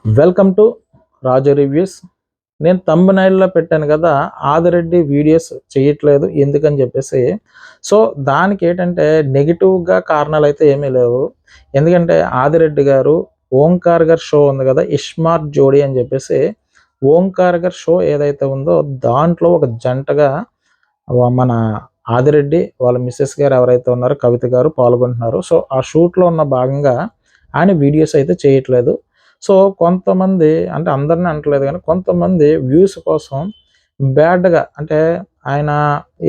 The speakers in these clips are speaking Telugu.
Welcome to Raju reviews. నేను థంబ్‌నెయిల్‌లో పెట్టాను కదా, ఆదిరెడ్డి వీడియోస్ చేయట్లేదు ఎందుకని చెప్పేసి. సో దానికి ఏంటంటే నెగిటివ్గా కారణాలు అయితే ఏమీ లేవు. ఎందుకంటే ఆదిరెడ్డి గారు ఓంకార్ గారి షో ఉంది కదా, ఇస్మార్ట్ జోడీ అని చెప్పేసి, ఓంకార్ గారి షో ఏదైతే ఉందో దాంట్లో ఒక జంటగా మన ఆదిరెడ్డి వాళ్ళ మిస్సెస్ గారు ఎవరైతే ఉన్నారో కవిత గారు పాల్గొంటున్నారు. సో ఆ షూట్లో ఉన్న భాగంగా ఆయన వీడియోస్ అయితే చేయట్లేదు. సో కొంతమంది, అంటే అందరిని అనట్లేదు కానీ కొంతమంది వ్యూస్ కోసం బ్యాడ్‌గా, అంటే ఆయన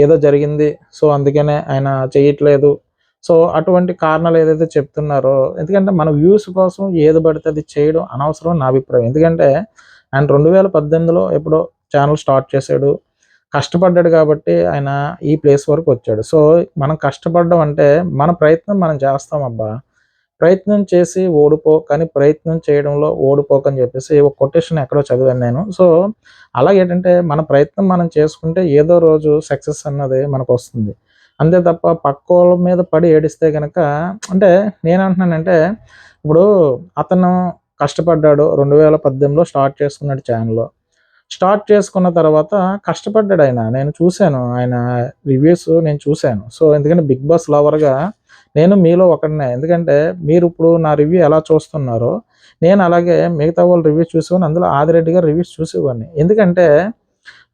ఏదో జరిగింది, సో అందుకనే ఆయన చేయట్లేదు. సో అటువంటి కారణాలు ఏదైతే చెప్తున్నారో, ఎందుకంటే మన వ్యూస్ కోసం ఏది పడితే అది చేయడం అనవసరం అని నా అభిప్రాయం. ఎందుకంటే ఆయన 2018లో ఎప్పుడో ఛానల్ స్టార్ట్ చేశాడు. కష్టపడ్డాడు కాబట్టి ఆయన ఈ ప్లేస్ వరకు వచ్చాడు. సో మనం కష్టపడడం అంటే మన ప్రయత్నం మనం చేస్తామబ్బా. ప్రయత్నం చేసి ఓడిపో, కానీ ప్రయత్నం చేయడంలో ఓడిపోకని చెప్పేసి ఒక కొటేషన్ ఎక్కడో చదివాను నేను. సో అలాగేంటంటే మన ప్రయత్నం మనం చేసుకుంటే ఏదో రోజు సక్సెస్ అన్నది మనకొస్తుంది. అంతే తప్ప పక్కోళ్ళ మీద పడి ఏడిస్తే గనక, అంటే నేనంటున్నానంటే, ఇప్పుడు అతను కష్టపడ్డాడు. 2018లో స్టార్ట్ చేసుకున్నాడు ఛానెల్. స్టార్ట్ చేసుకున్న తర్వాత కష్టపడ్డాడాయన. నేను చూసాను. ఆయన రివ్యూస్ నేను చూసాను. సో ఎందుకంటే 'బిగ్ బాస్' లవర్‌గా నేను మీలో ఒకడినే. ఎందుకంటే మీరిప్పుడు నా రివ్యూ ఎలా చూస్తున్నారో, నేను అలాగే మిగతా వాళ్ళ రివ్యూస్ చూసేవాడిని. అందులో ఆదిరెడ్డి గారి రివ్యూస్ చూసేవాడిని. ఎందుకంటే,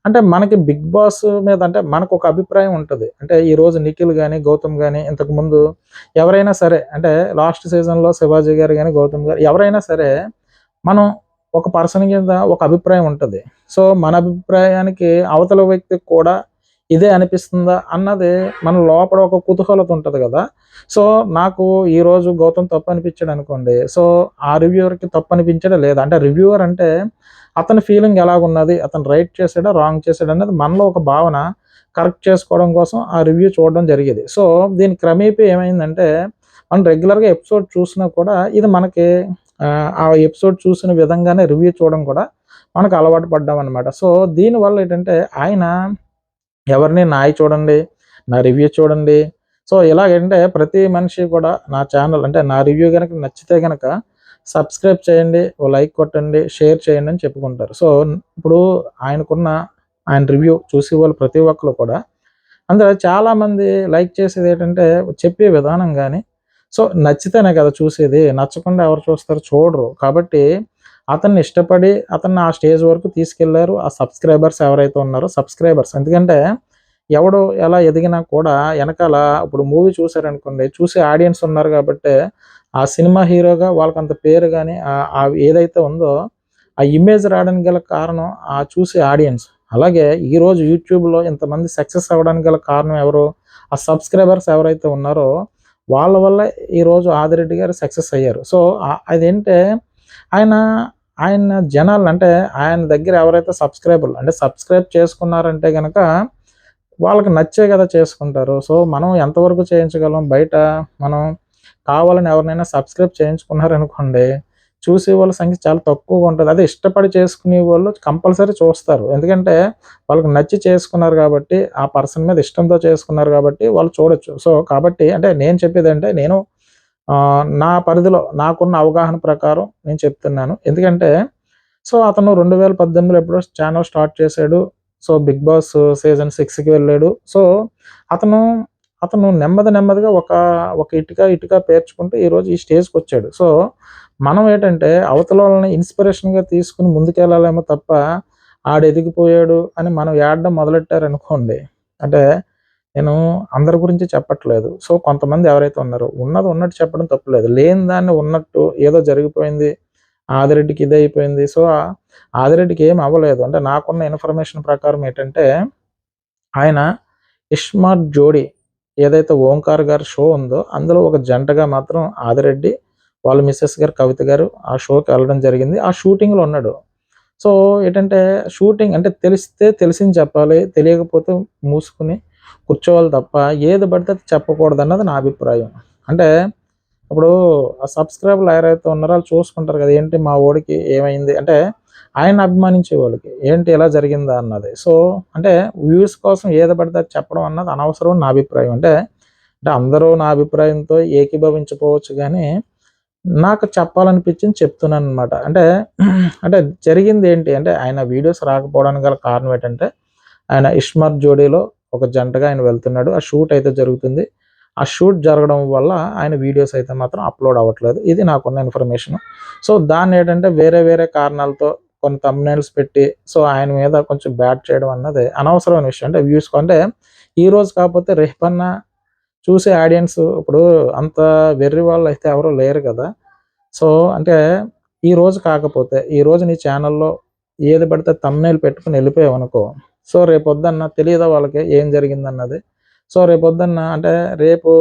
అంటే మనకి 'బిగ్ బాస్' మీద అంటే మనకొక అభిప్రాయం ఉంటది. అంటే ఈరోజు నిఖిల్ గాని, గౌతమ్ గాని, ఇంతకుముందు ఎవరైనా సరే, అంటే లాస్ట్ సీజన్‌లో శివాజీ గారు గాని, గౌతమ్ గారు ఎవరైనా సరే, మనం ఒక పర్సన్ కింద ఒక అభిప్రాయం ఉంటది. సో మన అభిప్రాయానికి అవతల వ్యక్తికి కూడా ఇదే అనిపిస్తుందా అన్నది మన లోపల ఒక కుతూహలత ఉంటది గదా! సో నాకు ఈరోజు గౌతమ్ తప్పు అనిపించాడనుకోండి, సో ఆ రివ్యూవర్‌కి తప్పు అనిపించాడా లేదా? అంటే రివ్యూవర్ అంటే అతని ఫీలింగ్ ఎలాగున్నది? అతను రైట్ చేసాడా? రాంగ్ చేసాడా? అన్నది మనలో ఒక భావన కరెక్ట్ చేసుకోవడం కోసం ఆ రివ్యూ చూడడం జరిగేది. సో దీని క్రమేపీ ఏమైందంటే, మనం రెగ్యులర్‌గా ఎపిసోడ్ చూసినా కూడా ఇది మనకి ఆ ఎపిసోడ్ చూసిన విధంగానే రివ్యూ చూడడం కూడా మనకు అలవాటు పడ్డామనమాట. సో దీనివల్ల ఏంటంటే ఆయన ఎవరిని నాయి చూడండి, నా రివ్యూ చూడండి. సో ఇలాగంటే ప్రతి మనిషి కూడా నా ఛానల్, అంటే నా రివ్యూ గనక నచ్చితే గనక సబ్స్క్రైబ్ చేయండి, ఓ లైక్ కొట్టండి, షేర్ చేయండి అని చెప్పుకుంటారు. సో ఇప్పుడు ఆయనకున్న ఆయన రివ్యూ చూసేవాళ్ళు ప్రతి ఒక్కళ్ళు కూడా, అందులో చాలామంది లైక్ చేసేదేంటంటే చెప్పే విధానం గాని, సో నచ్చితేనే కదా చూసేది. నచ్చకుండా ఎవరు చూస్తారు? చూడరు. కాబట్టి అతన్ని ఇష్టపడి అతన్ని ఆ స్టేజ్ వరకు తీసుకెళ్లారు ఆ సబ్స్క్రైబర్స్ ఎవరైతే ఉన్నారో సబ్స్క్రైబర్స్. ఎందుకంటే ఎవడు ఎలా ఎదిగినా కూడా ఎనకాల, ఇప్పుడు మూవీ చూసారనుకోండి, చూసే ఆడియన్స్ ఉన్నారు కాబట్టే ఆ సినిమా హీరోగా వాళ్ళకంత పేరు గాని, ఏదైతే ఉందో ఆ ఇమేజ్ రావడానికి గల కారణం ఆ చూసే ఆడియన్స్. అలాగే ఈరోజు యూట్యూబ్‌లో ఇంతమంది సక్సెస్ అవ్వడానికి గల కారణం ఎవరు? ఆ సబ్స్క్రైబర్స్ ఎవరైతే ఉన్నారో వాళ్ళ వల్లే ఈరోజు ఆదిరెడ్డి గారు సక్సెస్ అయ్యారు. సో అదేంటే ఆయన ఆయన జనాలు, అంటే ఆయన దగ్గర ఎవరైతే సబ్స్క్రైబర్లు, అంటే సబ్స్క్రైబ్ చేసుకున్నారంటే గనక వాళ్ళకి నచ్చే కదా చేసుకుంటారు. సో మనం ఎంతవరకు చేయించగలం? బయట మనం కావాలని ఎవరినైనా సబ్స్క్రైబ్ చేయించుకున్నారనుకోండి, చూసేవాళ్ళ సంఖ్య చాలా తక్కువగా ఉంటది. అదే ఇష్టపడి చేసుకునేవాళ్ళు కంపల్సరీ చూస్తారు. ఎందుకంటే వాళ్ళకి నచ్చి చేసుకున్నారు కాబట్టి, ఆ పర్సన్ మీద ఇష్టంతో చేసుకున్నారు కాబట్టి వాళ్ళు చూడొచ్చు. సో కాబట్టి అంటే నేను చెప్పేదంటే, నేను నా పరిధిలో నాకున్న అవగాహన ప్రకారం నేను చెప్తున్నాను. ఎందుకంటే సో అతను 2018లో ఎప్పుడో ఛానల్ స్టార్ట్ చేశాడు. సో 'బిగ్ బాస్' సీజన్ 6కి వెళ్ళాడు. సో అతను అతను నెమ్మదిగా ఒక ఇటుక పేర్చుకుంటూ ఈరోజు ఈ స్టేజ్‌కొచ్చాడు. సో మనం ఏంటంటే అవతలోళ్ళని ఇన్‌స్పిరేషన్‌గా తీసుకొని ముందుకెళ్ళాలేమో తప్ప, ఆడెదిగిపోయాడు అని మనం ఏడడం మొదలెట్టారనుకోండి, అంటే నేను అందరి గురించి చెప్పట్లేదు. సో కొంతమంది ఎవరైతే ఉన్నారో ఉన్నది ఉన్నట్టు చెప్పడం తప్పులేదు. లేని దాన్ని ఉన్నట్టు ఏదో జరిగిపోయింది, ఆదిరెడ్డికి ఇదయిపోయింది. సో ఆదిరెడ్డికి ఏమి అవ్వలేదు. అంటే నాకున్న ఇన్ఫర్మేషన్ ప్రకారం ఏంటంటే, ఆయన 'ఇస్మార్ట్ జోడీ' ఏదైతే ఓంకార్ గారి షో ఉందో అందులో ఒక జంటగా మాత్రం ఆదిరెడ్డి, వాళ్ళ మిసెస్ గారు కవిత గారు ఆ షోకి వెళ్ళడం జరిగింది. ఆ షూటింగ్‌లో ఉన్నాడు. సో ఏంటంటే, షూటింగ్ అంటే తెలిస్తే తెలిసింది చెప్పాలి. తెలియకపోతే మూసుకొని కూర్చోవాలి తప్ప ఏది పడితే అది చెప్పకూడదన్నది నా అభిప్రాయం. అంటే ఇప్పుడు ఆ సబ్స్క్రైబర్లు ఎవరైతే ఉన్నారో ఆళ్ళు చూసుకుంటారు కదా, ఏంటి మా వోడికి ఏమైంది? అంటే ఆయన్ని అభిమానించే వాళ్ళకి ఏంటి ఇలా జరిగిందా అన్నది. సో అంటే వ్యూస్ కోసం ఏది పడితే అది చెప్పడం అన్నది అనవసరం అని నా అభిప్రాయం. అంటే అందరూ నా అభిప్రాయంతో ఏకీభవించకపోవచ్చు గానీ, నాకు చెప్పాలనిపించింది చెప్తున్నాననమాట. అంటే అంటే జరిగిందేంటి అంటే, ఆయన వీడియోస్ రాకపోవడానికి గల కారణం ఏంటంటే, ఆయన 'ఇస్మార్ట్ జోడీలో' ఒక జంటగా ఆయన వెళ్తున్నాడు. ఆ షూట్ అయితే జరుగుతుంది. ఆ షూట్ జరగడం వల్ల ఆయన వీడియోస్ అయితే మాత్రం అప్‌లోడ్ అవ్వట్లేదు. ఇది నాకున్న ఇన్ఫర్మేషను. సో, దాన్నేంటంటే వేరే వేరే కారణాలతో కొన్ని థంబ్‌నెయిల్స్ పెట్టి, సో, ఆయన మీద కొంచెం బ్యాడ్ చేయడం అన్నది అనవసరమైన విషయం. అంటే వ్యూస్ అంటే ఈరోజు కాకపోతే రేపన్నా చూసే ఆడియన్స్ ఇప్పుడు అంత వెర్రి వాళ్ళైతే ఎవరు లేరు కదా! సో, అంటే ఈరోజు కాకపోతే, ఈరోజు నీ ఛానల్‌లో ఏది పడితే థంబ్‌నెయిల్ పెట్టుకొని ఎళ్ళిపోయావనుకో, సో, రేపొద్దున్న తెలీదా వాళ్ళకి ఏం జరిగిందన్నది? సో, రేపొద్దున్న అంటే రేపు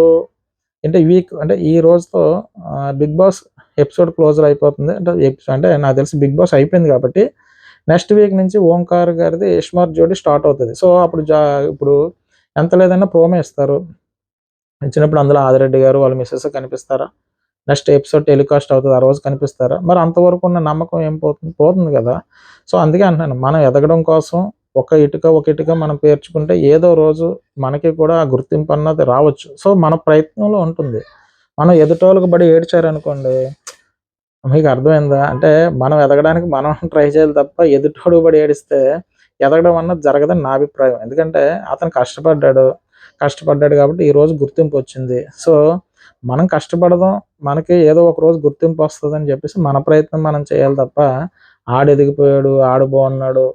అంటే వీక్ అంటే ఈ రోజుతో 'బిగ్ బాస్' ఎపిసోడ్ క్లోజర్ అయిపోతుంది. అంటే నాకు తెలిసి 'బిగ్ బాస్' అయిపోయింది కాబట్టి, నెక్స్ట్ వీక్ నుంచి 'ఓంకార్' గారిది 'ఇస్మార్ట్ జోడీ' స్టార్ట్ అవుతది. సో, అప్పుడు ఇప్పుడు ఎంత లేదన్నా ప్రోమో ఇస్తారు. ఇచ్చినప్పుడు అందులో ఆదిరెడ్డి గారు, వాళ్ళ మిసెస్ కనిపిస్తారా? నెక్స్ట్ ఎపిసోడ్ టెలికాస్ట్ అవుతది. ఆ రోజు కనిపిస్తారా? మరి అంతవరకు ఉన్న నమ్మకం ఏం పోతుంది? పోతుంది గదా! సో, అందుకే అంటున్నాను. మనం ఎదగడం కోసం ఒక ఇటుక, ఒక ఇటుక మనం పేర్చుకుంటే ఏదో రోజు మనకి కూడా ఆ గుర్తింపు అన్నది రావచ్చు. సో, మన ప్రయత్నంలో ఉంటుంది. మనం ఎదుటోళ్ళకి బడి ఏడ్చారనుకోండి, మీకు అర్థమైందా? అంటే మనం ఎదగడానికి మనం ట్రై చేయాలి తప్ప ఎదుటోడు పడి ఏడిస్తే ఎదగడం అన్నది జరగదని నా అభిప్రాయం. ఎందుకంటే అతను కష్టపడ్డాడు. కష్టపడ్డాడు కాబట్టి ఈరోజు గుర్తింపొచ్చింది. సో, మనం కష్టపడదాం. మనకి ఏదో ఒక రోజు గుర్తింపొస్తదని జెప్పేసి మన ప్రయత్నం మనం చేయాలి తప్ప ఆడెదిగిపోయాడు, ఆడు బాగున్నాడు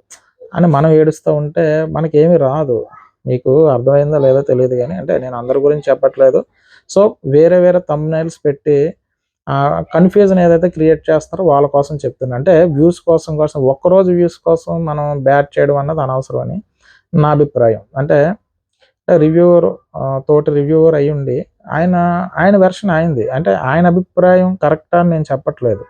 అని మనం ఏడుస్తా ఉంటే మనకేమి రాదు. మీకు అర్థమైందో లేదో తెలీదు గానీ అంటే నేను అందరి గురించి చెప్పట్లేదు. సో, వేరే వేరే థంబ్‌నెయిల్స్ పెట్టి కన్‌ఫ్యూజన్ ఏదైతే క్రియేట్ చేస్తున్నారో వాళ్ళ కోసం చెప్తున్నా. అంటే వ్యూస్ కోసం ఒక్కరోజు వ్యూస్ కోసం మనం బ్యాట్ చేయడం అన్నది అనవసరం అని నా అభిప్రాయం. అంటే రివ్యూవర్ తోటి రివ్యూవర్ అయ్యుండి ఆయన, ఆయన వెర్షన్ ఆయనది. అంటే ఆయన అభిప్రాయం కరెక్టా అని నేను చెప్పట్లేదు.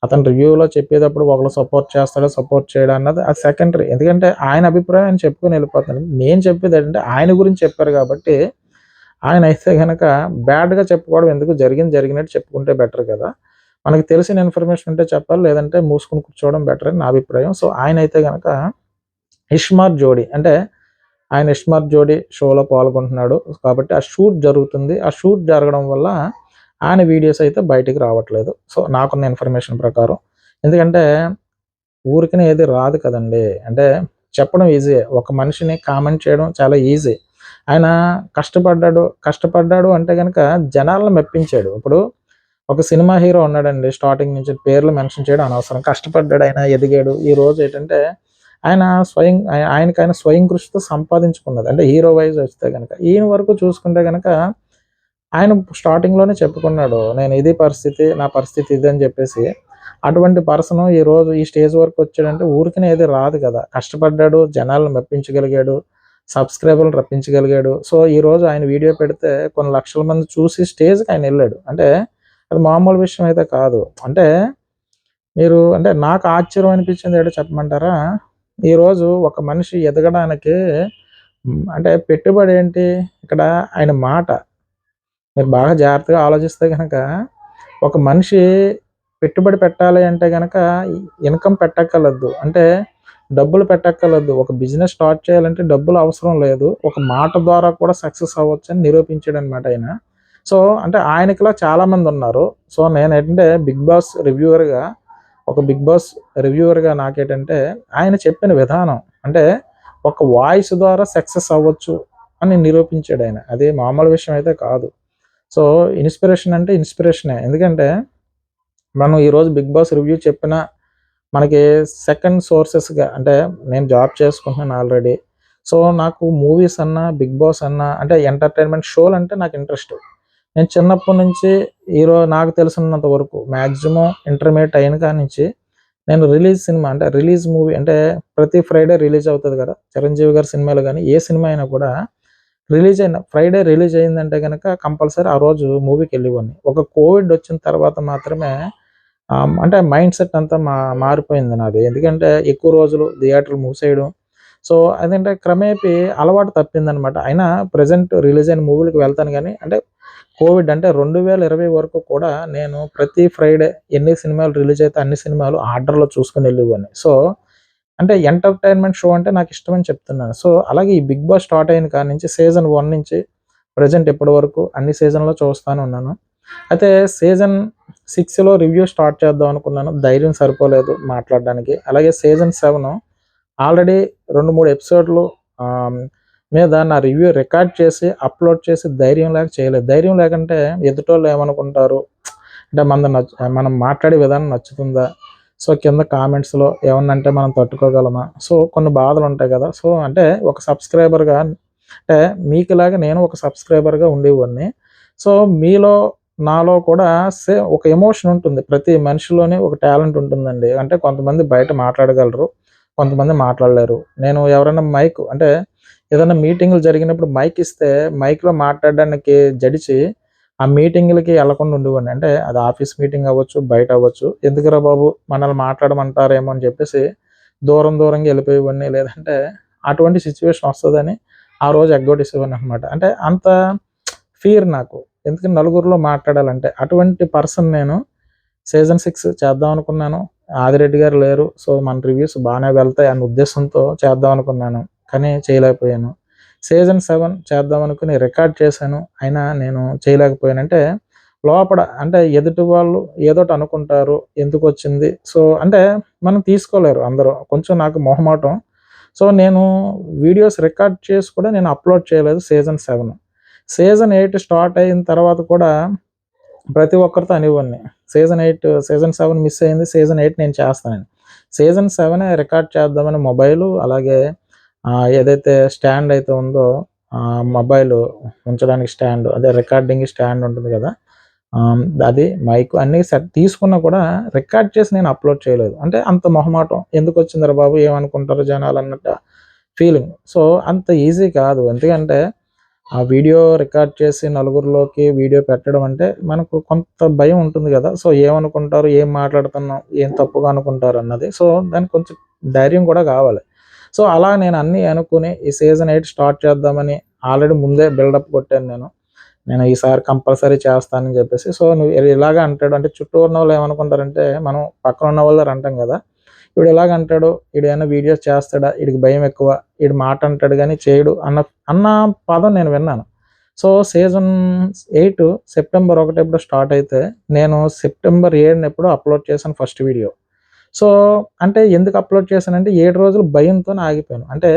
అతను రివ్యూలో చెప్పేటప్పుడు ఒకళ్ళు సపోర్ట్ చేస్తాడు, సపోర్ట్ చేయడు అన్నది అది సెకండరీ. ఎందుకంటే ఆయన అభిప్రాయం ఆయన చెప్పుకొని వెళ్ళిపోతున్నాడు. నేను చెప్పేదేంటంటే ఆయన గురించి చెప్పారు కాబట్టి ఆయనైతే గనక బ్యాడ్‌గా చెప్పుకోవడం ఎందుకు జరిగింది జరిగినట్టు చెప్పుకుంటే బెటర్ కదా! మనకు తెలిసిన ఇన్ఫర్మేషన్ ఉంటే చెప్పాలి. లేదంటే మూసుకొని కూర్చోవడం బెటర్ అని నా అభిప్రాయం. సో, ఆయనైతే గనక 'ఇస్మార్ట్ జోడీ' అంటే ఆయన 'ఇస్మార్ట్ జోడీ' షోలో పాల్గొంటున్నాడు. కాబట్టి ఆ షూట్ జరుగుతుంది. ఆ షూట్ జరగడం వల్ల ఆయన వీడియోస్ అయితే బయటికి రావట్లేదు. సో, నాకున్న ఇన్ఫర్మేషన్ ప్రకారం. ఎందుకంటే ఊరికనే ఏది రాదు కదండీ! అంటే చెప్పడం ఈజీయే. ఒక మనిషిని కామెంట్ చేయడం చాలా ఈజీ. ఆయన కష్టపడ్డాడు అంటే గనక జనాలను మెప్పించాడు. ఇప్పుడు ఒక సినిమా హీరో ఉన్నాడండి స్టార్టింగ్ నుంచి పేర్లు మెన్షన్ చేయడం అనవసరం. కష్టపడ్డాడు ఆయన ఎదిగాడు. ఈరోజు ఏంటంటే ఆయన ఆయనకైన స్వయం కృషితో సంపాదించుకున్నది. అంటే హీరో వైస్ వస్తే గనక. ఈయన వరకు చూసుకుంటే గనక ఆయన స్టార్టింగ్‌లోనే చెప్పుకున్నాడు. నేను ఇది పరిస్థితి, నా పరిస్థితి ఇది అని చెప్పేసి. అటువంటి పర్సన్ ఈరోజు ఈ స్టేజ్ వరకు వచ్చాడంటే ఊరికనే ఏది రాదు కదా! కష్టపడ్డాడు, జనాలను మెప్పించగలిగాడు, సబ్‌స్క్రైబర్‌లు రప్పించగలిగాడు. సో, ఈరోజు ఆయన వీడియో పెడితే కొన్ని లక్షల మంది చూసి స్టేజ్‌కి ఆయనెళ్ళాడు. అంటే అది మామూలు విషయం అయితే కాదు. అంటే మీరు అంటే నాకు ఆశ్చర్యం అనిపించింది ఏంటో చెప్పమంటారా? ఈరోజు ఒక మనిషి ఎదగడానికి అంటే పెట్టుబడి ఏంటి? ఇక్కడ ఆయన మాట. మీరు బాగా జాగ్రత్తగా ఆలోచిస్తే గనక, ఒక మనిషి పెట్టుబడి పెట్టాలి అంటే గనక ఇన్‌కమ్ పెట్టక్కర్లేదు. అంటే డబ్బులు పెట్టక్కర్లేదు. ఒక బిజినెస్ స్టార్ట్ చేయాలంటే డబ్బులు అవసరం లేదు. ఒక మాట ద్వారా కూడా సక్సెస్ అవ్వచ్చని నిరూపించాడనమాట ఆయన. సో, అంటే ఆయనకిలా చాలామందున్నారు. సో, నేనేంటంటే 'బిగ్ బాస్' రివ్యూవర్‌గా ఒక 'బిగ్ బాస్' రివ్యూవర్‌గా నాకేంటంటే ఆయన చెప్పిన విధానం అంటే ఒక వాయిస్ ద్వారా సక్సెస్ అవ్వచ్చు అని నిరూపించాడాయన. అది మామూలు విషయం అయితే కాదు. సో, ఇన్‌స్పిరేషన్ అంటే ఇన్‌స్పిరేషనే. ఎందుకంటే, మనం ఈరోజు 'బిగ్ బాస్' రివ్యూ చెప్పినా, మనకి సెకండ్ సోర్సెస్‌గా అంటే, నేను జాబ్ చేసుకుంటున్నాను ఆల్రెడీ. సో, నాకు మూవీస్ అన్నా, 'బిగ్ బాస్' అన్నా అంటే ఎంటర్‌టైన్‌మెంట్ షోలంటే నాకు ఇంట్రెస్ట్. నేను చిన్నప్పటి నుంచి నాకు తెలిసినంత వరకు మాక్సిమం ఇంటర్మీడియేట్ అయిన కాడ్నుంచి నేను రిలీజ్ సినిమా అంటే రిలీజ్ మూవీ అంటే ప్రతి ఫ్రైడే రిలీజ్ అవుతది కదా! చిరంజీవి గారి సినిమాలు గాని, ఏ సినిమా అయినా కూడా ఫ్రైడే రిలీజ్ అయిందంటే గనక కంపల్సరీ ఆ రోజు మూవీకెళ్ళేవాడిని. ఒక కోవిడ్ వచ్చిన తర్వాత మాత్రమే అంటే మైండ్ సెట్ అంతా మారిపోయింది నాది. ఎందుకంటే ఎక్కువ రోజులు థియేటర్లు మూసేయడం. సో, అదేంటే క్రమేపీ అలవాటు తప్పిందనమాట. అయినా ప్రెజెంట్ రిలీజ్ అయిన మూవీలకి వెళ్తాను గానీ, అంటే కోవిడ్ అంటే 2020 వరకు కూడా నేను ప్రతి ఫ్రైడే ఎన్ని సినిమాలు రిలీజ్ అయితే అన్ని సినిమాలు ఆర్డర్‌లో చూసుకొని ఎళ్ళేవాడిని. సో, అంటే ఎంటర్‌టైన్‌మెంట్ షో అంటే నాకిష్టమని చెప్తున్నాను. సో, అలాగే ఈ 'బిగ్ బాస్' స్టార్ట్ అయిన కాడ నుంచి సీజన్ 1 నుంచి ప్రెజెంట్ ఇప్పటి వరకు అన్ని సీజన్‌లో చూస్తానే ఉన్నాను. అయితే సీజన్ 6లో రివ్యూ స్టార్ట్ చేద్దాం అనుకున్నాను. ధైర్యం సరిపోలేదు మాట్లాడడానికి. అలాగే సీజన్ 7 ఆల్రెడీ 2, 3 ఎపిసోడ్‌లు మీద నా రివ్యూ రికార్డ్ చేసి, అప్‌లోడ్ చేసి ధైర్యం లేక చేయలేదు. ధైర్యం లేకంటే ఎదుటోళ్ళు ఏమనుకుంటారు? అంటే మనం మాట్లాడే విధానం నచ్చుతుందా? సో, కింద కామెంట్స్‌లో ఏమన్నా అంటే మనం తట్టుకోగలమా? సో, కొన్ని బాధలుంటాయి కదా! సో, అంటే ఒక సబ్‌స్క్రైబర్‌గా అంటే మీకులాగా నేను ఒక సబ్‌స్క్రైబర్‌గా ఉండేవాడిని. సో, మీలో నాలో కూడా ఒక ఎమోషన్ ఉంటుంది. ప్రతి మనిషిలోని ఒక టాలెంట్ ఉంటుందండి. అంటే కొంతమంది బయట మాట్లాడగలరు. కొంతమంది మాట్లాడలేరు. నేను ఎవరైనా అంటే ఏదైనా మీటింగులు జరిగినప్పుడు మైక్ ఇస్తే మైక్‌లో మాట్లాడడానికి జడిచి ఆ మీటింగులకి ఎళ్ళకుండా ఉండేవాడిని. అంటే అది ఆఫీస్ మీటింగ్ అవ్వచ్చు, బయట అవ్వచ్చు. ఎందుకురా బాబు మనల్ని మాట్లాడమంటారేమో అని చెప్పేసి దూరంగా ఎళ్ళిపోయేవాడిని. లేదంటే అటువంటి సిట్యుయేషన్ వస్తదని ఆ రోజు ఎగ్గొట్టేసేవాడిననమాట. అంటే అంత ఫియర్ నాకు. ఎందుకంటే నలుగురిలో మాట్లాడాలంటే. అటువంటి పర్సన్ నేను. సీజన్ 6 చేద్దాం అనుకున్నాను. ఆదిరెడ్డి గారు లేరు. సో, మన రివ్యూస్ బానే వెళ్తాయి అన్న ఉద్దేశంతో చేద్దాం అనుకున్నాను. కానీ చేయలేకపోయాను. సీజన్ 7 చేద్దాం అనుకుని రికార్డ్ చేశాను. అయినా నేను చేయలేకపోయాను. అంటే లోపల అంటే ఎదుటి వాళ్ళు ఏదోటి అనుకుంటారు. ఎందుకొచ్చింది? సో, అంటే మనం తీసుకోలేరు అందరూ. కొంచెం నాకు మొహమాటం. సో, నేను వీడియోస్ రికార్డ్ చేసి కూడా నేను అప్‌లోడ్ చేయలేదు సీజన్ 7. సీజన్ 8 స్టార్ట్ అయిన తర్వాత కూడా ప్రతి ఒక్కరితో అనేవాడిని. సీజన్ 7 మిస్ అయింది. సీజన్ 8 నేను చేస్తానని. సీజన్ 7 రికార్డ్ చేద్దామని మొబైలు అలాగే ఏదైతే స్టాండ్ అయితే ఉందో మొబైలు ఉంచడానికి స్టాండ్ అదే రికార్డింగ్ స్టాండ్ ఉంటుంది కదా! అది మైక్ అన్నీ తీసుకున్నా కూడా రికార్డ్ చేసి నేను అప్‌లోడ్ చేయలేదు. అంటే అంత మొహమాటం. ఎందుకొచ్చిందిరా బాబు ఏమనుకుంటారు జనాలన్నట్టు ఫీలింగ్. సో, అంత ఈజీ కాదు. ఎందుకంటే ఆ వీడియో రికార్డ్ చేసి నలుగురిలోకి వీడియో పెట్టడం అంటే మనకు కొంత భయం ఉంటుంది కదా! సో, ఏమనుకుంటారు? ఏం మాట్లాడుతున్నాం? ఏం తప్పుగా అనుకుంటారన్నది. సో, దానికి కొంచెం ధైర్యం కూడా కావాలి. సో, అలా నేను అన్నీ అనుకుని ఈ సీజన్ 8 స్టార్ట్ చేద్దామని ఆల్రెడీ ముందే బిల్డప్ కొట్టాను నేను. నేను ఈసారి కంపల్సరీ చేస్తానని చెప్పేసి. సో, నువ్వు ఇలాగ అంటాడు అంటే చుట్టూ ఉన్నవాళ్ళు ఏమనుకుంటారంటే మనం పక్కన ఉన్న వాళ్ళని అంటాం కదా! ఈడు ఇలాగ అంటాడు, ఈడేమన్నా వీడియోస్ చేస్తాడా? ఈడికి భయం ఎక్కువ. ఈడు మాట అంటాడు గానీ చేయడు అన్న పదం నేను విన్నాను. సో, సీజన్ 8 సెప్టెంబర్ 1 ఎప్పుడో స్టార్ట్ అయితే నేను సెప్టెంబర్ 7 ఎప్పుడో అప్‌లోడ్ చేశాను ఫస్ట్ వీడియో. సో, అంటే ఎందుకు అప్‌లోడ్ చేశానంటే 7 రోజులు భయంతోనే ఆగిపోయాను. అంటే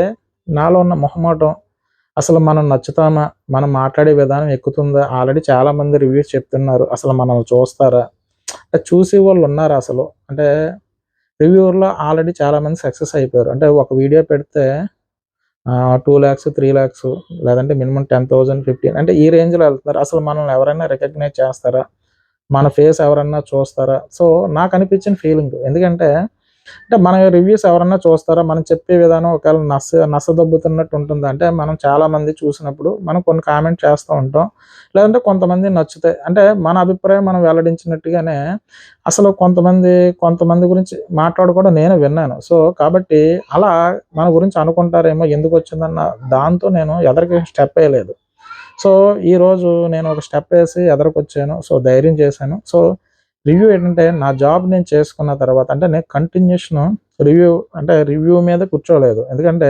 నాలో ఉన్న మొహమాటం అసలు మనం నచ్చుతామా? మనం మాట్లాడే విధానం ఎక్కుతుందా? ఆల్రెడీ చాలామంది రివ్యూస్ చెప్తున్నారు. అసలు మనల్ని చూస్తారా? అంటే చూసేవాళ్ళున్నారా అసలు? అంటే రివ్యూవర్‌లో ఆల్రెడీ చాలామంది సక్సెస్ అయిపోయారు. అంటే ఒక వీడియో పెడితే 2,00,000, 3,00,000 లేదంటే మినిమమ్ 10,000, 15 అంటే ఈ రేంజ్‌లో ఎళ్తున్నారు. అసలు మనల్ని ఎవరైనా రికగ్నైజ్ చేస్తారా? మన ఫేస్ ఎవరన్నా చూస్తారా? సో, నాకనిపించిన ఫీలింగ్. ఎందుకంటే మన రివ్యూస్ ఎవరన్నా చూస్తారా? మనం చెప్పే విధానం ఒకవేళ నసదొబ్బుతున్నట్టు ఉంటుందా? అంటే మనం చాలామంది చూసినప్పుడు మనం కొన్ని కామెంట్ చేస్తూ ఉంటాం. లేదంటే కొంతమంది నచ్చుతాయి. అంటే మన అభిప్రాయం మనం వెల్లడించినట్టుగానే అసలు కొంతమంది గురించి మాట్లాడుకోవడం నేను విన్నాను. సో, కాబట్టి అలా మన గురించి అనుకుంటారేమో ఎందుకొచ్చిందన్న దాంతో నేను ఎదరికి స్టెప్ ఎయలేదు. సో, ఈరోజు నేను ఒక స్టెప్ ఏసి ఎదరకొచ్చాను. సో, ధైర్యం చేశాను. సో, రివ్యూ ఏంటంటే నా జాబ్ నేను చేసుకున్న తర్వాత అంటే నేను కంటిన్యూషను రివ్యూ రివ్యూ మీద కూర్చోలేదు. ఎందుకంటే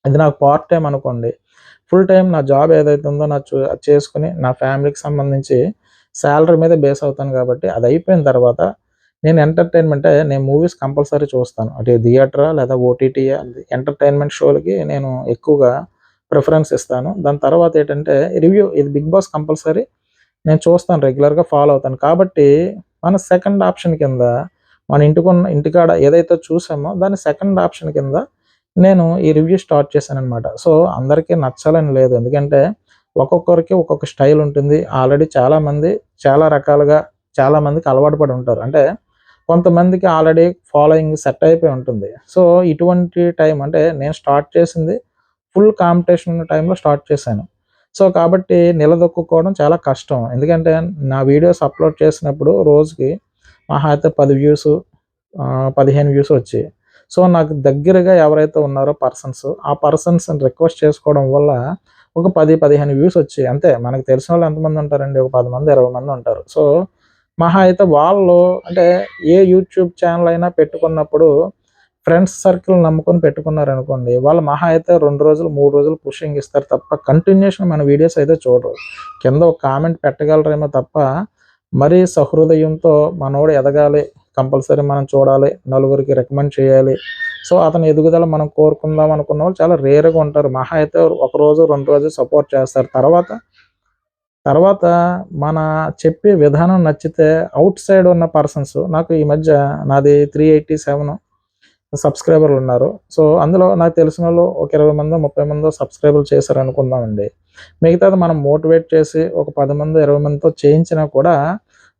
ఇది నాకు పార్ట్ టైమ్ అనుకోండి. ఫుల్ టైమ్ నా జాబ్ ఏదైతే ఉందో అది చేసుకొని నా ఫ్యామిలీకి సంబంధించి సాలరీ మీద బేస్ అవుతాను కాబట్టి అది అయిపోయిన తర్వాత నేను నేను మూవీస్ కంపల్సరీ చూస్తాను. అటు థియేటరా లేదా ఓటీటీయా ఎంటర్‌టైన్‌మెంట్ షోలకి నేను ఎక్కువగా ప్రిఫరెన్స్ ఇస్తాను. దాని తర్వాత ఏంటంటే రివ్యూ ఇది 'బిగ్ బాస్' కంపల్సరీ నేను చూస్తాను రెగ్యులర్‌గా ఫాలో అవుతాను. కాబట్టి మన సెకండ్ ఆప్షన్ కింద మన ఇంటికాడ ఏదైతే చూసామో దాన్ని సెకండ్ ఆప్షన్ కింద నేను ఈ రివ్యూ స్టార్ట్ చేశాననమాట. సో, అందరికీ నచ్చాలని లేదు. ఎందుకంటే ఒక్కొక్కరికి ఒక్కొక్క స్టైల్ ఉంటుంది. ఆల్రెడీ చాలామంది చాలా రకాలుగా చాలామందికి అలవాటు పడి ఉంటారు. అంటే కొంతమందికి ఆల్రెడీ ఫాలోయింగ్ సెట్ అయిపోయి ఉంటుంది. సో, ఇటువంటి టైం అంటే నేను స్టార్ట్ చేసింది ఫుల్ కాంపిటీషన్ ఉన్న టైంలో స్టార్ట్ చేశాను. సో, కాబట్టి నిలదొక్కుకోవడం చాలా కష్టం. ఎందుకంటే నా వీడియోస్ అప్‌లోడ్ చేసినప్పుడు రోజుకి మహా అయితే 10 వ్యూసు 15 వ్యూస్ వచ్చాయి. సో, నాకు దగ్గరగా ఎవరైతే ఉన్నారో ఆ పర్సన్స్‌ని రిక్వెస్ట్ చేసుకోవడం వల్ల ఒక 10, 15 వ్యూస్ వచ్చాయి. అంతే మనకు తెలిసినోళ్ళు ఎంతమంది ఉంటారండి? ఒక 10 మంది, 20 మంది ఉంటారు. సో, మహా అయితే వాళ్ళు అంటే ఏ యూట్యూబ్ ఛానెల్ అయినా పెట్టుకున్నప్పుడు ఫ్రెండ్స్ సర్కిల్ నమ్ముకొని పెట్టుకున్నారనుకోండి, వాళ్ళు మహా అయితే 2 రోజులు, 3 రోజులు పుషింగ్ ఇస్తారు తప్ప కంటిన్యూషన్ మన వీడియోస్ అయితే చూడరు. కింద ఒక కామెంట్ పెట్టగలరేమో తప్ప, మరీ సహృదయంతో మనోడు ఎదగాలి, కంపల్సరీ మనం చూడాలి, నలుగురికి రికమెండ్ చేయాలి, సో అతని ఎదుగుదల మనం కోరుకుందాం అనుకున్న వాళ్ళు చాలా రేర్‌గా ఉంటారు. మహా అయితే ఒక రోజు, 2 రోజులు సపోర్ట్ చేస్తారు. తర్వాత తర్వాత మన చెప్పే విధానం నచ్చితే ఔట్ సైడ్ ఉన్న పర్సన్స్ నాకు ఈ మధ్య నాది 387 సబ్స్క్రైబర్లు ఉన్నారు. సో అందులో నాకు తెలిసినోళ్ళు ఒక 20 మందో, 30 మందో సబ్స్క్రైబర్లు చేశారనుకుందామండి. మిగతాది మనం మోటివేట్ చేసి ఒక 10 మందో, 20 మందితో చేయించినా కూడా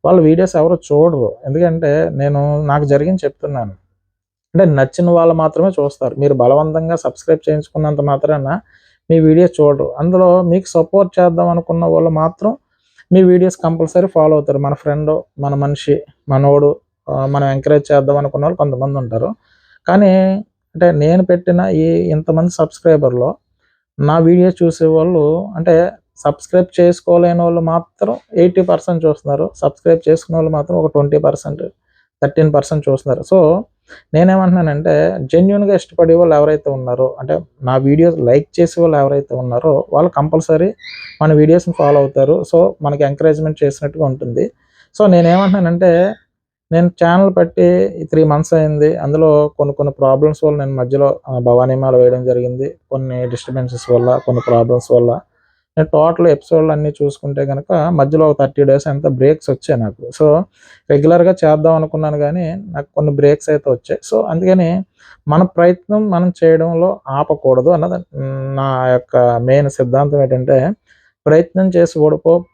వాళ్ళ వీడియోస్ ఎవరు చూడరు. ఎందుకంటే నేను నాకు జరిగింది చెప్తున్నాను. అంటే నచ్చిన వాళ్ళు మాత్రమే చూస్తారు. మీరు బలవంతంగా సబ్స్క్రైబ్ చేయించుకున్నంత మాత్రాన మీ వీడియోస్ చూడరు. అందులో మీకు సపోర్ట్ చేద్దాం అనుకున్న వాళ్ళు మాత్రం మీ వీడియోస్ కంపల్సరీ ఫాలో అవుతారు. మన ఫ్రెండు, మన మనిషి, మనోడు, మనం ఎంకరేజ్ చేద్దాం అనుకున్న వాళ్ళు కొంతమంది ఉంటారు. కానీ అంటే నేను పెట్టిన ఇంతమంది సబ్స్క్రైబర్‌లో నా వీడియోస్ చూసేవాళ్ళు అంటే సబ్స్క్రైబ్ చేసుకోలేనోళ్ళు మాత్రం 80% చూస్తున్నారు. సబ్స్క్రైబ్ చేసుకున్నోళ్ళు మాత్రం ఒక 20%, 13% చూస్తున్నారు. సో నేనేమంటున్నానంటే జెన్యూన్‌గా ఇష్టపడే వాళ్ళు ఎవరైతే ఉన్నారో, అంటే నా వీడియోస్ లైక్ చేసేవాళ్ళు ఎవరైతే ఉన్నారో వాళ్ళు కంపల్సరీ మన వీడియోస్‌ని ఫాలో అవుతారు. సో మనకి ఎంకరేజ్‌మెంట్ చేసినట్టుగా ఉంటుంది. సో నేనేమంటున్నానంటే నేను ఛానెల్ పెట్టి 3 మంత్స్ అయింది. అందులో కొన్ని ప్రాబ్లమ్స్ వల్ల నేను మధ్యలో భవానీమాల వేయడం జరిగింది. కొన్ని డిస్టర్బెన్సెస్ వల్ల, కొన్ని ప్రాబ్లమ్స్ వల్ల. నేను టోటల్ ఎపిసోడ్‌లు అన్నీ చూసుకుంటే గనక మధ్యలో ఒక 30 డేస్ ఎంతో బ్రేక్స్ వచ్చాయి నాకు. సో రెగ్యులర్‌గా చేద్దాం అనుకున్నాను గానీ, నాకు కొన్ని బ్రేక్స్ అయితే వచ్చాయి. సో అందుకని మన ప్రయత్నం మనం చేయడంలో ఆపకూడదు అన్నది నా యొక్క మెయిన్ సిద్ధాంతం ఏంటంటే, ప్రయత్నం చేసి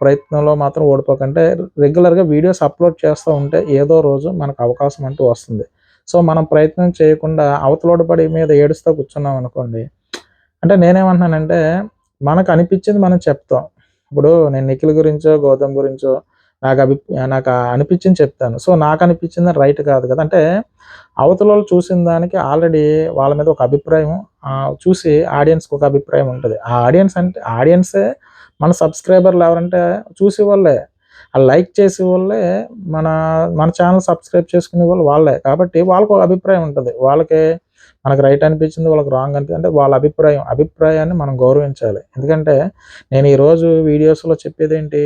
ప్రయత్నంలో మాత్రం ఓడిపోకంటే రెగ్యులర్‌గా వీడియోస్ అప్‌లోడ్ చేస్తూ ఉంటే ఏదో రోజు మనకు అవకాశం అంటూ వస్తుంది. సో మనం ప్రయత్నం చేయకుండా అవతలోడి పడి మీద ఏడుస్తూ కూర్చున్నాం అనుకోండి, అంటే నేనేమంటున్నానంటే మనకు అనిపించింది మనం చెప్తాం. ఇప్పుడు నేను నిఖిల్ గురించో, గౌతమ్ గురించో నాకు అనిపించింది చెప్తాను. సో నాకు అనిపించింది రైట్ కాదు కదా! అంటే అవతలోళ్ళు చూసిన దానికి ఆల్రెడీ వాళ్ళ మీద ఒక అభిప్రాయం చూసి ఆడియన్స్‌కి ఒక అభిప్రాయం ఉంటది. ఆ ఆడియన్సే మన సబ్స్క్రైబర్లు ఎవరంటే చూసేవాళ్ళే. లైక్ చేసేవాళ్ళే మన మన ఛానెల్ సబ్స్క్రైబ్ చేసుకునేవాళ్ళు వాళ్ళే. కాబట్టి వాళ్ళకొక అభిప్రాయం ఉంటది. వాళ్ళకి మనకు రైట్ అనిపించింది, వాళ్ళకి రాంగ్ అంటే వాళ్ళ అభిప్రాయాన్ని మనం గౌరవించాలి. ఎందుకంటే నేను ఈరోజు వీడియోస్‌లో చెప్పేదేంటి,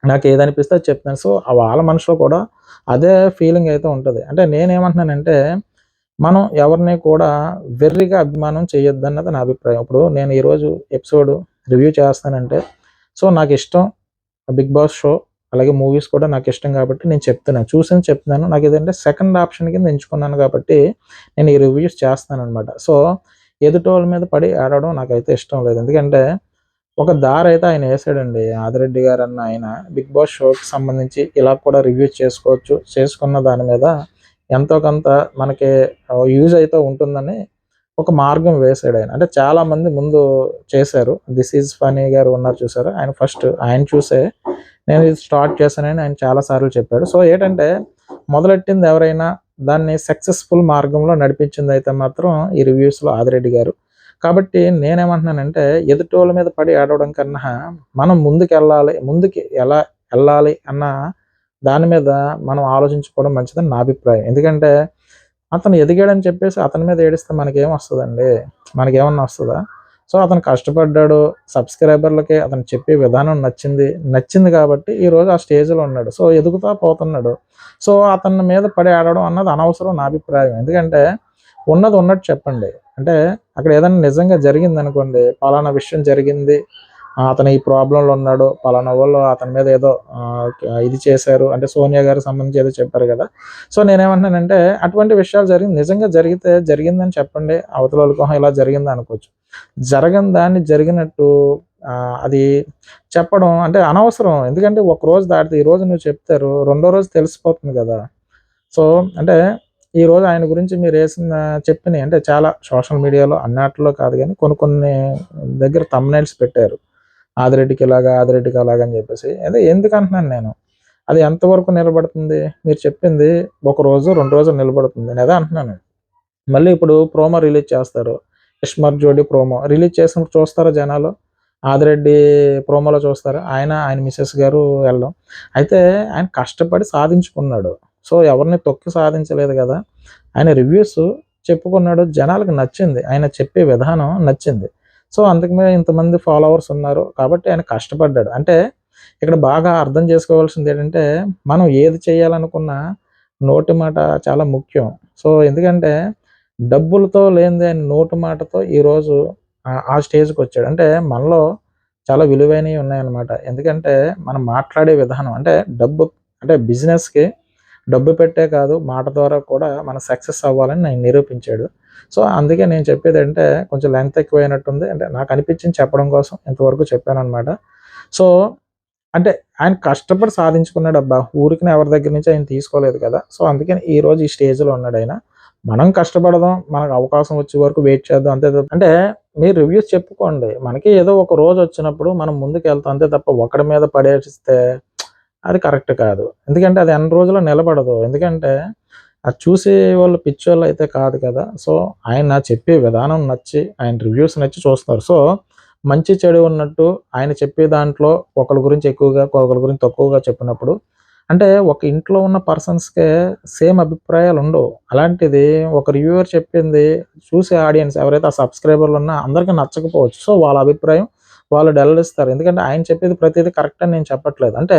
నాకేదనిపిస్తే అది చెప్తాను. సో వాళ్ళ మనసులో కూడా అదే ఫీలింగ్ అయితే ఉంటది. అంటే నేనేమంటున్నానంటే మనం ఎవరిని కూడా వెర్రిగా అభిమానం చేయొద్దన్నది నా అభిప్రాయం. ఇప్పుడు నేను ఈరోజు ఎపిసోడ్ రివ్యూ చేస్తానంటే సో నాకిష్టం 'బిగ్ బాస్' షో, అలాగే మూవీస్ కూడా నాకిష్టం కాబట్టి నేను చెప్తున్నాను. చూసింది చెప్తున్నాను. నాకేదంటే సెకండ్ ఆప్షన్ కింద ఎంచుకున్నాను కాబట్టి నేను ఈ రివ్యూస్ చేస్తున్నాననమాట. సో ఎదుటోళ్ళ మీద పడి ఏడవడం నాకైతే ఇష్టం లేదు. ఎందుకంటే ఒక దారైతే ఆయన ఏసాడండి. ఆదిరెడ్డి గారన్న ఆయన 'బిగ్ బాస్' షోకి సంబంధించి ఇలా కూడా రివ్యూస్ చేసుకోవచ్చు. చేసుకున్న దాని మీద ఎంతో కొంత మనకి యూజ్ అయితే ఉంటుందని ఒక మార్గం వేసాడాయన. అంటే చాలామంది ముందు చేశారు. 'దిస్ ఈజ్ ఫనీ' గారు ఉన్నారు చూసారా? ఆయన చూసే నేను ఇది స్టార్ట్ చేశానని ఆయన చాలా సార్లు చెప్పాడు. సో ఏంటంటే మొదలెట్టింది ఎవరైనా దాన్ని సక్సెస్‌ఫుల్ మార్గంలో నడిపించిందయితే మాత్రం ఈ రివ్యూస్‌లో ఆదిరెడ్డి గారు. కాబట్టి నేనేమంటున్నానంటే ఎదుటోళ్ళ మీద పడి ఏడవడం కన్నా మనం ముందుకి ఎలా ఎళ్ళాలి అన్న దాని మీద మనం ఆలోచించుకోవడం మంచిదని నా అభిప్రాయం. ఎందుకంటే అతను ఎదిగాడని చెప్పేసి అతని మీద ఏడిస్తే మనకేమొస్తదండి? మనకేమన్నా వస్తదా? సో అతను కష్టపడ్డాడు. సబ్స్క్రైబర్‌లకి అతను చెప్పే విధానం నచ్చింది కాబట్టి ఈరోజు ఆ స్టేజ్‌లో ఉన్నాడు. సో ఎదుగుతా పోతున్నాడు. సో అతని మీద పడి ఏడవడం అన్నది అనవసరం నా అభిప్రాయం. ఎందుకంటే ఉన్నది ఉన్నట్టు చెప్పండి. అంటే అక్కడ ఏదైనా నిజంగా జరిగిందనుకోండి, పలానా విషయం జరిగింది. అతను ఈ ప్రాబ్లమ్‌లో ఉన్నాడు. పలానా వోళ్ళు అతని మీద ఏదో ఇది చేశారు. అంటే సోనియా గారికి సంబంధించి ఏదో చెప్పారు గదా! సో నేనేమంటున్నానంటే అటువంటి విషయాలు నిజంగా జరిగితే జరిగిందని చెప్పండి. అవతలోళ్ళకి ఇలా జరిగిందా అనుకోవచ్చు. జరగని దాన్ని జరిగినట్టు అది చెప్పడం అంటే అనవసరం. ఎందుకంటే ఒక రోజు దాటితే ఈరోజు నువ్వు చెప్తారు. రెండో రోజు తెలిసిపోతుంది గదా! సో అంటే ఈరోజు ఆయన గురించి మీరేసిన చెప్పినయి అంటే చాలా సోషల్ మీడియాలో అన్నాటిలో కాదు గానీ కొన్ని దగ్గర థంబ్‌నెయిల్స్ పెట్టారు. ఆదిరెడ్డికి ఇలాగా, ఆదిరెడ్డికి అలాగా అని జెప్పేసి. అదే ఎందుకంటున్నాను నేను. అది ఎంతవరకు నిలబడుతుంది? మీరు చెప్పింది ఒక రోజు, 2 రోజులు నిలబడుతుంది. నేను అదే అంటున్నాను. మళ్ళీ ఇప్పుడు ప్రోమో రిలీజ్ చేస్తారు. 'ఇష్మత్ జోడీ' ప్రోమో రిలీజ్ చేసినప్పుడు చూస్తారా జనాలు? ఆదిరెడ్డి ప్రోమోలో చూస్తారా? ఆయన మిసెస్ గారు ఎళ్ళడం. అయితే ఆయన కష్టపడి సాధించుకున్నాడు. సో ఎవరిని తొక్కి సాధించలేదు గదా! ఆయన రివ్యూస్ చెప్పుకున్నాడు, జనాలకు నచ్చింది. ఆయన చెప్పే విధానం నచ్చింది. సో, అందుకనే ఇంతమంది ఫాలోవర్స్ ఉన్నారు. కాబట్టి ఆయన కష్టపడ్డాడు. అంటే ఇక్కడ బాగా అర్థం చేసుకోవాల్సిందేంటంటే, మనం ఏది చేయాలనుకున్నా నోటి మాట చాలా ముఖ్యం. సో, ఎందుకంటే డబ్బులతో లేనిదే ఆయన నోటి మాటతో ఈరోజు ఆ స్టేజ్‌కొచ్చాడు. అంటే మనలో చాలా విలువైనవి ఉన్నాయన్నమాట. ఎందుకంటే మనం మాట్లాడే విధానం అంటే అంటే బిజినెస్‌కి డబ్బు పెట్టే కాదు, మాట ద్వారా కూడా మనం సక్సెస్ అవ్వాలని ఆయన నిరూపించాడు. సో, అందుకే నేను చెప్పేదంటే కొంచెం లెంగ్త్ ఎక్కువైనట్టుంది. అంటే నాకు అనిపించింది చెప్పడం కోసం ఇంతవరకు చెప్పాననమాట. సో, అంటే ఆయన కష్టపడి సాధించుకున్నాడబ్బా! ఊరికనే ఎవరి దగ్గర నుంచి ఆయన తీసుకోలేదు కదా! సో, అందుకని ఈరోజు ఈ స్టేజ్‌లో ఉన్నాడాయన. మనం కష్టపడదాం, మనకు అవకాశం వచ్చే వరకు వెయిట్ చేద్దాం అంతే తప్ప అంటే మీరు రివ్యూస్ చెప్పుకోండి. మనకి ఏదో ఒక రోజొచ్చినప్పుడు మనం ముందుకెళ్తాం అంతే తప్ప ఒకడి మీద పడేసిస్తే అది కరెక్ట్ కాదు. ఎందుకంటే అది అన్ని రోజులు నిలబడదు. ఎందుకంటే అది చూసేవాళ్ళు పిచ్చోళ్ళైతే కాదు కదా! సో, ఆయన చెప్పే విధానం నచ్చి, ఆయన రివ్యూస్ నచ్చి చూస్తారు. సో, మంచి చెడు ఉన్నట్టు ఆయన చెప్పే దాంట్లో ఒకళ్ళ గురించి ఎక్కువగా, ఒకళ్ళ గురించి తక్కువగా చెప్పినప్పుడు అంటే ఒక ఇంట్లో ఉన్న పర్సన్స్‌కే సేమ్ అభిప్రాయాలుండవు. అలాంటిది ఒక రివ్యూవర్ చెప్పింది చూసే ఆడియన్స్ ఎవరైతే ఆ సబ్‌స్క్రైబర్‌లు ఉన్నా అందరికి నచ్చకపోవచ్చు. సో, వాళ్ళ అభిప్రాయం వాళ్ళు వెల్లడిస్తారు. ఎందుకంటే ఆయన చెప్పేది ప్రతీది కరెక్ట్ అని నేను చెప్పట్లేదు. అంటే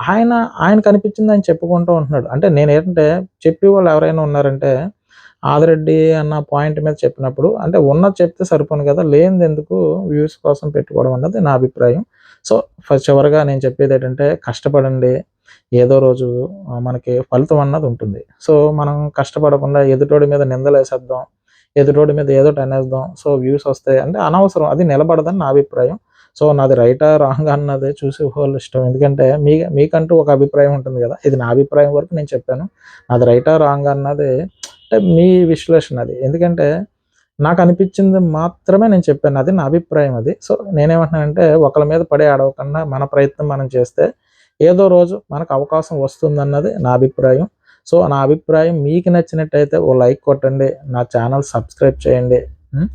ఆయన ఆయనకనిపించింది ఆయన చెప్పుకుంటూ ఉంటున్నాడు. అంటే నేనేంటంటే చెప్పేవాళ్ళు ఎవరైనా ఉన్నారంటే, ఆదిరెడ్డి అన్న పాయింట్ మీద చెప్పినప్పుడు అంటే ఉన్నది చెప్తే సరిపోను కదా! లేనిదెందుకు వ్యూస్ కోసం పెట్టుకోవడం అన్నది నా అభిప్రాయం. సో, చివరగా నేను చెప్పేదేంటంటే కష్టపడండి. ఏదో రోజు మనకి ఫలితం అన్నది ఉంటుంది. సో, మనం కష్టపడకుండా ఎదుటోడి మీద నిందలేసేద్దాం. ఎదుటోడి మీద ఏదోటి అనేద్దాం. సో, వ్యూస్ వస్తాయి అంటే అనవసరం. అది నిలబడదని నా అభిప్రాయం. సో, నాది రైటా? రాంగా? అన్నది చూసేవాళ్ళ ఇష్టం. ఎందుకంటే మీకంటూ ఒక అభిప్రాయం ఉంటుంది గదా! ఇది నా అభిప్రాయం వరకు నేను చెప్పాను. నాది రైటా? రాంగా? అన్నది అంటే మీ విశ్లేషణ అది. ఎందుకంటే నాకనిపించింది మాత్రమే నేను చెప్పాను. అది నా అభిప్రాయం అది. సో, నేనేమంటున్నానంటే ఒకళ్ళ మీద పడి ఏడవకుండా మన ప్రయత్నం మనం చేస్తే ఏదో రోజు మనకు అవకాశం వస్తుందన్నది నా అభిప్రాయం. సో, నా అభిప్రాయం మీకు నచ్చినట్టయితే ఓ లైక్ కొట్టండి. నా ఛానల్ సబ్స్క్రైబ్ చేయండి. హ్మ్.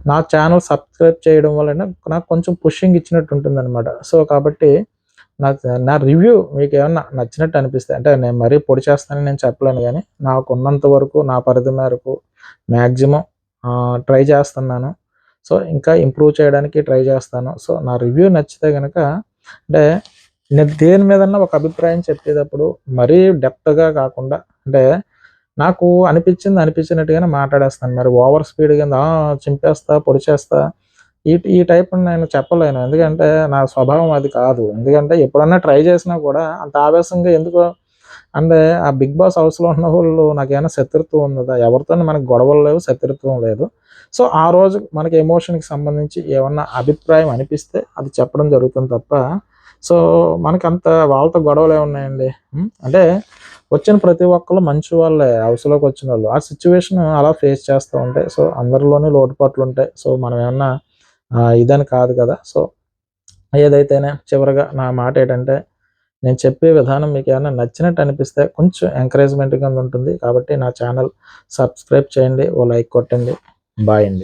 నా ఛానల్ సబ్స్క్రైబ్ చేయడం వలన నాకు కొంచెం పుషింగ్ ఇచ్చినట్టు ఉంటుందనమాట. సో, కాబట్టి నా రివ్యూ మీకేమన్నా నచ్చినట్టు అనిపిస్తే అంటే నేను మరీ పొడి చేస్తానని నేను చెప్పలేను గానీ, నాకున్నంత వరకు నా పరిధి మేరకు మాక్సిమం ట్రై చేస్తున్నాను. సో, ఇంకా ఇంప్రూవ్ చేయడానికి ట్రై చేస్తాను. సో, నా రివ్యూ నచ్చితే గనక అంటే నేను దేని మీదన్నా ఒక అభిప్రాయం చెప్పేటప్పుడు మరీ డెప్త్‌గా కాకుండా అంటే నాకు అనిపించినట్టుగానే మాట్లాడేస్తాను. మరి ఓవర్ స్పీడ్ కింద చింపేస్తా, పొడిచేస్తా ఈ టైప్ నేను చెప్పలేను. ఎందుకంటే నా స్వభావం అది కాదు. ఎందుకంటే ఎప్పుడన్నా ట్రై చేసినా కూడా అంత ఆవేశంగా ఎందుకో అంటే ఆ 'బిగ్ బాస్' హౌస్‌లో ఉన్నవోళ్ళు నాకేమైనా శత్రుత్వం ఉన్నదా? ఎవరితోని మనకు గొడవలు లేవు, శత్రుత్వం లేదు. సో, ఆ రోజు మనకి ఎమోషన్‌కి సంబంధించి ఏమన్నా అభిప్రాయం అనిపిస్తే అది చెప్పడం జరుగుతుంది తప్ప, సో, మనకంత వాళ్ళతో గొడవలేమున్నాయండి. అంటే వచ్చిన ప్రతి ఒక్కళ్ళు మంచి వాళ్ళే హౌస్‌లోకొచ్చినోళ్ళు. ఆ సిట్యుయేషన్ అలా ఫేస్ చేస్తూ ఉంటాయి. సో, అందరిలోని లోటుపాట్లుంటాయి. సో, మనమేమన్నా ఇదని కాదు కదా! సో, ఏదైతేనే చివరగా నా మాటేంటంటే నేను చెప్పే విధానం మీకేమన్నా నచ్చినట్టు అనిపిస్తే కొంచెం ఎంకరేజ్‌మెంట్ కింద ఉంటుంది. కాబట్టి నా ఛానల్ సబ్స్క్రైబ్ చేయండి. ఓ లైక్ కొట్టండి. బాయ్ అండి.